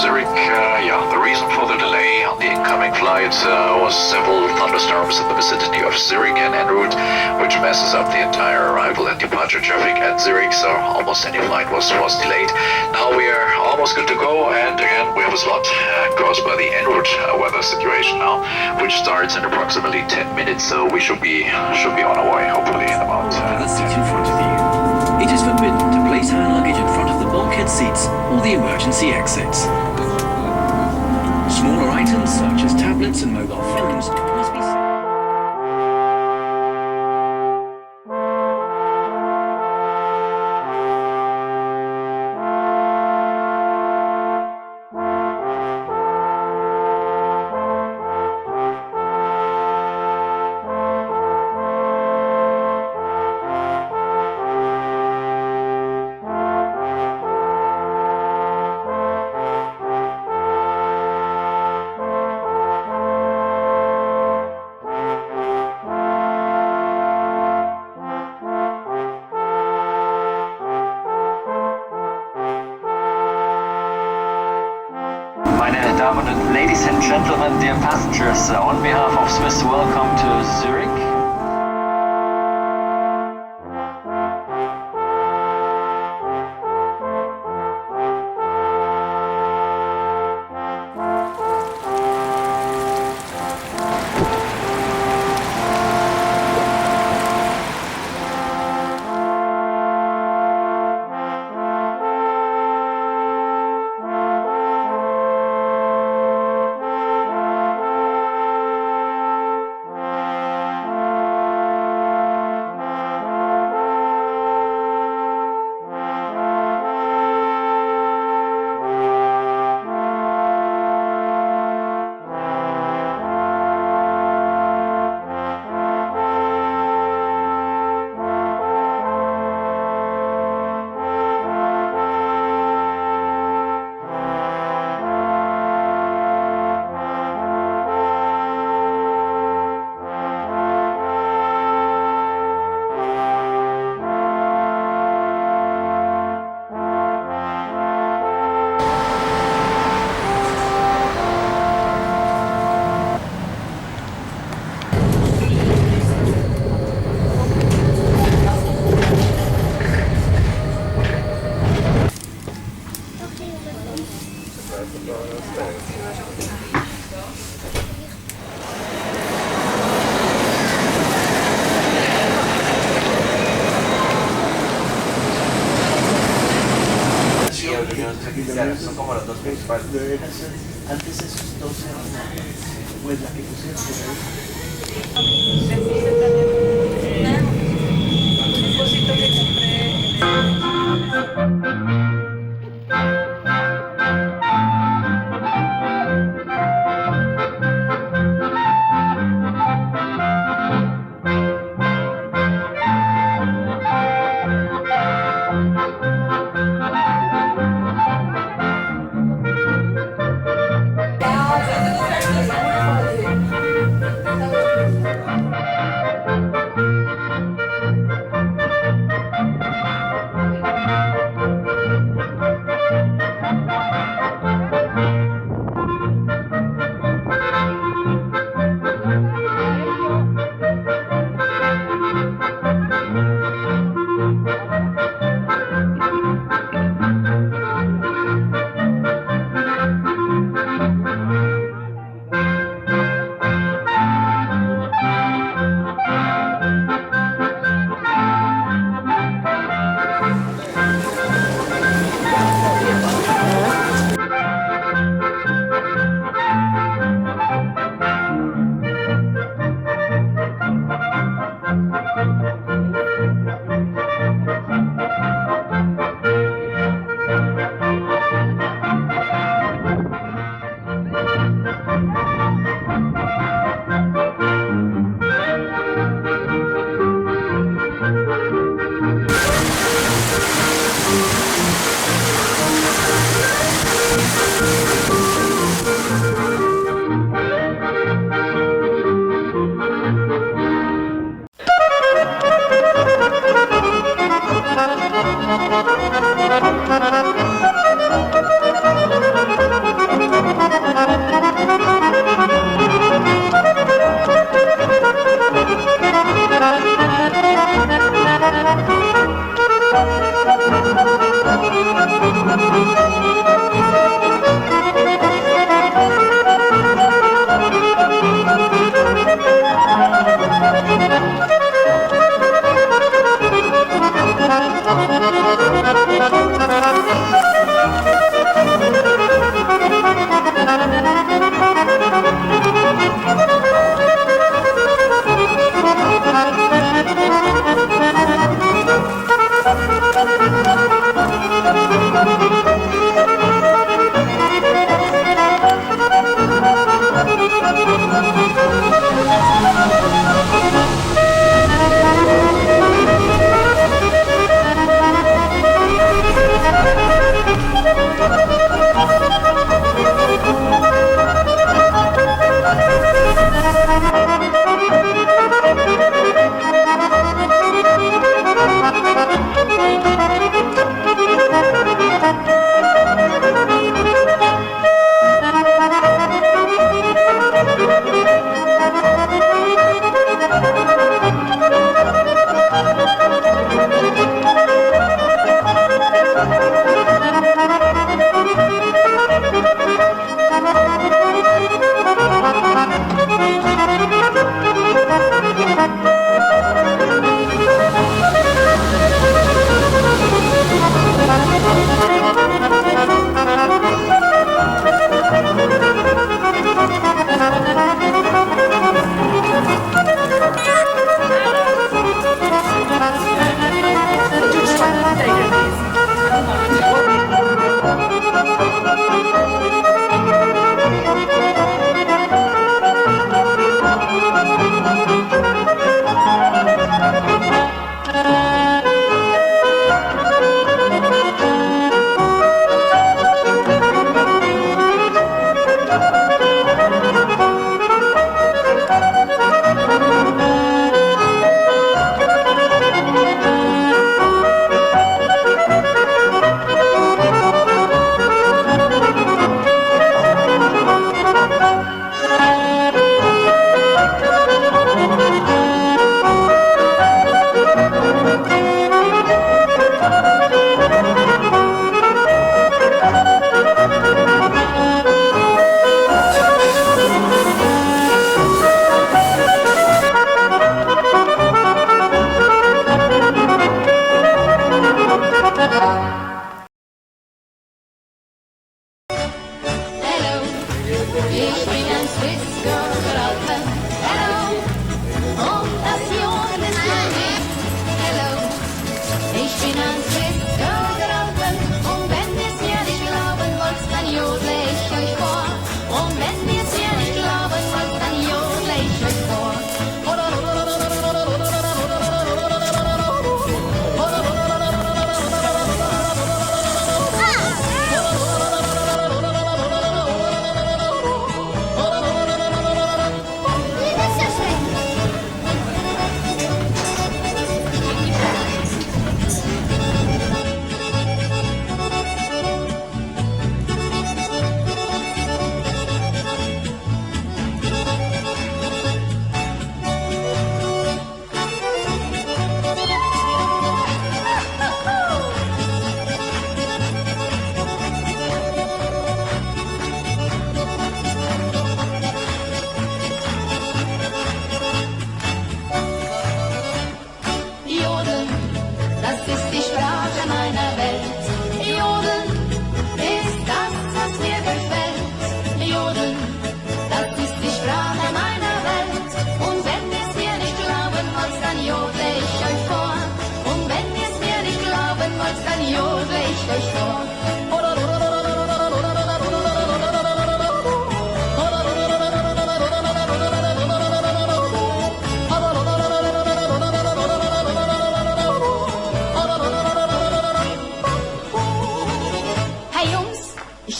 Zurich. Yeah, the reason for the delay on the incoming flight was several thunderstorms in the vicinity of Zurich and en route, which messes up the entire arrival and departure traffic at Zurich, so almost any flight was delayed. Now we are almost good to go, and again we have a slot caused by the en route weather situation now, which starts in approximately 10 minutes, so we should be on our way, hopefully in about the seat in front of you. It is forbidden to place hand luggage in front of the bulkhead seats or the emergency exits. Smaller items such as tablets and mobile phones must be Meine Damen und Ladies and Gentlemen, dear passengers, on behalf of Swiss, welcome to Zurich. Son como los dos principales. Antes esos dos eran pues la que pusieron un cosito que compré.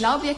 glaube, wir...